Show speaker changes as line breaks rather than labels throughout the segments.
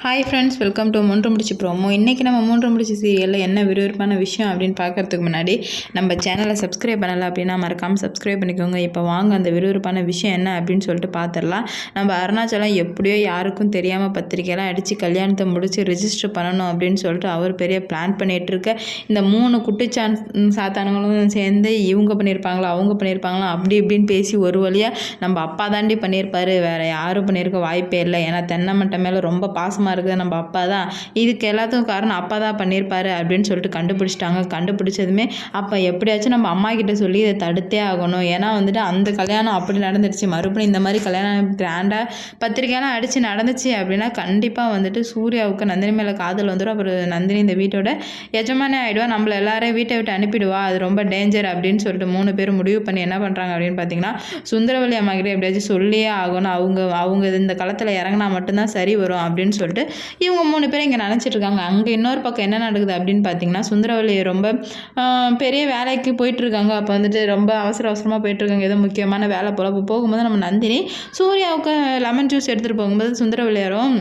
Hi friends, welcome to மூன்று முடிச்சு promo. இன்றைக்கி நம்ம மூன்று முடிச்சு சீரியலில் என்ன விறுவிறுப்பான விஷயம் அப்படின்னு பார்க்குறதுக்கு முன்னாடி நம்ம சேனலை சப்ஸ்கிரைப் பண்ணலை அப்படின்னா மறக்காமல் சப்ஸ்கிரைப் பண்ணிக்கோங்க. இப்போ வாங்க அந்த விறுவிறுப்பான விஷயம் என்ன அப்படின்னு சொல்லிட்டு பார்த்துடலாம். நம்ம அருணாச்சலம் எப்படியோ யாருக்கும் தெரியாமல் பத்திரிக்கையெல்லாம் அடித்து கல்யாணத்தை முடித்து ரிஜிஸ்டர் பண்ணணும் அப்படின்னு சொல்லிட்டு அவர் பெரிய பிளான் பண்ணிகிட்ருக்க. இந்த 3 குட்டிச்சான் சாத்தானுங்களும் சேர்ந்து இவங்க பண்ணியிருப்பாங்களா அவங்க பண்ணியிருப்பாங்களா அப்படி இப்படின்னு பேசி ஒரு வழியாக நம்ம அப்பா தாண்டி பண்ணியிருப்பார், வேறு யாரும் பண்ணியிருக்க வாய்ப்பே இல்லை. ஏன்னா தென்னமட்டை மேலே ரொம்ப பாசமாக இருக்குது நம்ம அப்பா தான், இதுக்கு எல்லாத்துக்கும் காரணம் அப்பா தான் பண்ணியிருப்பாரு அப்படின்னு சொல்லிட்டு கண்டுபிடிச்சிட்டாங்க. கண்டுபிடிச்சதுமே அப்போ எப்படியாச்சும் நம்ம அம்மா கிட்ட சொல்லி இதை தடுத்தே ஆகணும். ஏன்னா வந்துட்டு அந்த கல்யாணம் அப்படி நடந்துடுச்சு, மறுபடியும் இந்த மாதிரி கல்யாணம் கிராண்டாக பத்திரிக்கையெல்லாம் அடித்து நடந்துச்சு அப்படின்னா கண்டிப்பாக வந்துட்டு சூர்யாவுக்கு நந்தினி மேலே காதல் வந்துடும். அப்புறம் நந்தினி இந்த வீட்டோட எஜமானே ஆகிடுவா, நம்மளை எல்லாரையும் வீட்டை விட்டு அனுப்பிடுவா, அது ரொம்ப டேஞ்சர் அப்படின்னு சொல்லிட்டு 3 பேரும் முடிவு பண்ணி என்ன பண்ணுறாங்க அப்படின்னு பார்த்தீங்கன்னா, சுந்தரவல்லி அம்மா கிட்ட எப்படியாச்சும் சொல்லியே ஆகணும், அவங்க இந்த களத்தில் இறங்கினா மட்டும்தான் சரி வரும் அப்படின்னு சொல்லிட்டு இவங்க 3 பேரும் இங்கே நினச்சிட்டு இருக்காங்க. அங்கே இன்னொரு பக்கம் என்ன நடக்குது அப்படின்னு பார்த்தீங்கன்னா, சுந்தரவல்லி ரொம்ப பெரிய வேலைக்கு போயிட்டுருக்காங்க. அப்போ வந்துட்டு ரொம்ப அவசரமாக போயிட்டுருக்காங்க, ஏதோ முக்கியமான வேலை போல். போகும்போது நம்ம நந்தினி சூர்யாவுக்கு லெமன் ஜூஸ் எடுத்துகிட்டு போகும்போது சுந்தரவல்லியாரும்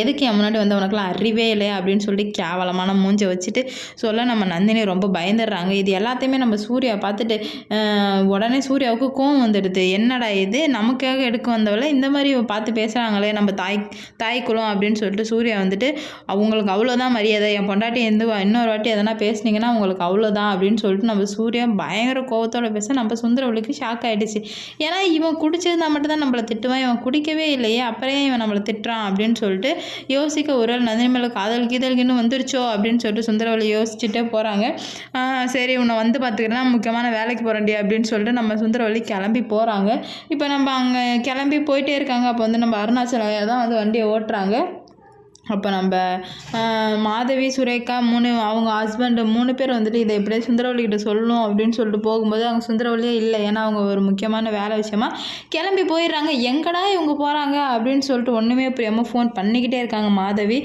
எதுக்கு என் முன்னாடி வந்து உனக்குலாம் அறிவே இல்லையா அப்படின்னு சொல்லிட்டு கேவலமான மூஞ்சை வச்சுட்டு சொல்ல நம்ம நந்தினி ரொம்ப பயந்துடுறாங்க. இது எல்லாத்தையுமே நம்ம சூர்யா பார்த்துட்டு உடனே சூர்யாவுக்கு கோவம் வந்துடுது. என்னடா இது, நமக்காக எடுக்க வந்தவளை இந்த மாதிரி பார்த்து பேசுகிறாங்களே நம்ம தாய்க்குளம் அப்படின்னு சொல்லிட்டு சூர்யா வந்துட்டு அவங்களுக்கு அவ்வளோதான் மரியாதை, என் பொண்டாட்டி இன்னொரு வாட்டி எதனா பேசுனீங்கன்னா அவங்களுக்கு அவ்வளோதான் அப்படின்னு சொல்லிட்டு நம்ம சூர்யா பயங்கர கோவத்தோடு பேச நம்ம சுந்தரவல்லிக்கு ஷாக் ஆகிடுச்சு. ஏன்னா இவன் குடிச்சதுனா மட்டும்தான் நம்மளை திட்டுவான், இவன் குடிக்கவே இல்லையே அப்புறம் இவன் நம்மளை திட்டுறான் அப்படின்னு சொல்லிட்டு யோசிக்க ஒரு நந்தினி மேலே காதல்கின்னு வந்துருச்சோ அப்படின்னு சொல்லிட்டு சுந்தரவல்லி யோசிச்சுட்டே போகிறாங்க. சரி உன்னை வந்து பார்த்துக்கிறேன்னா முக்கியமான வேலைக்கு போகிறேன்டி அப்படின்னு சொல்லிட்டு நம்ம சுந்தரவல்லி கிளம்பி போகிறாங்க. இப்போ நம்ம அங்கே கிளம்பி போயிட்டே இருக்காங்க. அப்போ வந்து நம்ம அருணாச்சலம் தான் வந்து வண்டியை ஓட்டுறாங்க. அப்போ நம்ம மாதவி சுரேகா அவங்க ஹஸ்பண்டு 3 பேர் வந்துட்டு இதை எப்படியே சுந்தரவல்லிக்கிட்ட சொல்லணும் அப்படின்னு சொல்லிட்டு போகும்போது அவங்க சுந்தரவல்லியே இல்லை, ஏன்னா அவங்க ஒரு முக்கியமான வேலை விஷயமா கிளம்பி போயிடுறாங்க. எங்கடா இவங்க போகிறாங்க அப்படின்னு சொல்லிட்டு ஒன்றுமே புரியாமல் ஃபோன் பண்ணிக்கிட்டே இருக்காங்க மாதவி.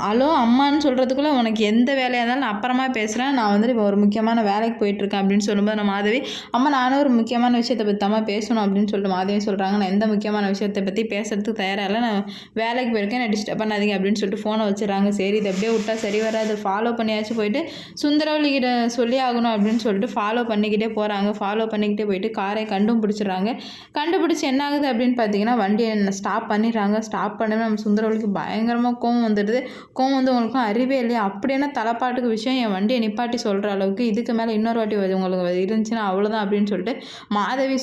ஹலோ அம்மான்னு சொல்கிறதுக்குள்ளே உனக்கு எந்த வேலையாக இருந்தாலும் நான் அப்புறமா பேசுகிறேன், நான் வந்துட்டு இப்போ ஒரு முக்கியமான வேலைக்கு போயிட்டுருக்கேன் அப்படின்னு சொல்லும்போது நான் மாதவி அம்மா நானும் ஒரு முக்கியமான விஷயத்தை பற்றி தான் பேசணும் அப்படின்னு சொல்லிட்டு மாதவி சொல்கிறாங்க. நான் எந்த முக்கியமான விஷயத்தை பற்றி பேசுகிறதுக்கு தயாராக இல்லை, நான் வேலைக்கு போயிருக்கேன், நான் டிஸ்டர்ப் பண்ணாதீங்க அப்படின்னு சொல்லிட்டு ஃபோனை வச்சுறாங்க. சரி இது அப்படியே விட்டா சரி வராது, ஃபாலோ பண்ணியாச்சும் போயிட்டு சுந்தரவல்லிக்கிட்ட சொல்லி ஆகணும் அப்படின்னு சொல்லிட்டு ஃபாலோ பண்ணிக்கிட்டே போகிறாங்க. ஃபாலோ பண்ணிக்கிட்டே போயிட்டு காரை கண்டுபிடிச்சிடுறாங்க. கண்டுபிடிச்சி என்ன ஆகுது அப்படின்னு பார்த்தீங்கன்னா, வண்டியை ஸ்டாப் பண்ணிடுறாங்க. ஸ்டாப் பண்ணவே நம்ம சுந்தரவல்லிக்கு பயங்கரமாக கோவம் வந்துடுது. கோவம் வந்து உங்களுக்கும் அறிவே இல்லையா, அப்படி என்ன தலைப்பாட்டுக்கு விஷயம், என் வண்டியை நிப்பாட்டி சொல்கிற அளவுக்கு இதுக்கு மேலே இன்னொரு வாட்டி உங்களுக்கு இருந்துச்சுன்னா அவ்வளோதான் அப்படின்னு சொல்லிட்டு மாதவி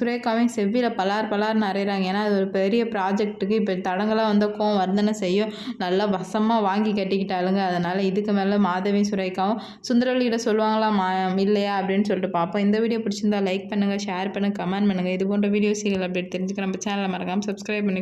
சுரேகாவையும் செவ்வியில் பலார்னு அறையிறாங்க. ஏன்னா அது ஒரு பெரிய ப்ராஜெக்ட்டுக்கு இப்போ தடங்களாக வந்த கோவம் வருதுன்னு செய்யும், நல்லா வசமாக வாங்கி கட்டிக்கிட்டாளுங்க. அதனால் இதுக்கு மேலே மாதவியும் சுரேகாவும் சுந்தரவல்லிகிட்ட சொல்லுவாங்களா இல்லையா அப்படின்னு சொல்லிட்டு பார்ப்போம். இந்த வீடியோ பிடிச்சிருந்தா லைக் பண்ணுங்கள், ஷேர் பண்ணுங்கள், கமெண்ட் பண்ணுங்கள். இது போன்ற வீடியோஸ்கள் அப்டேட் தெரிஞ்சுக்க நம்ம சேனலை மறக்காமல் சப்ஸ்கிரைப் பண்ணி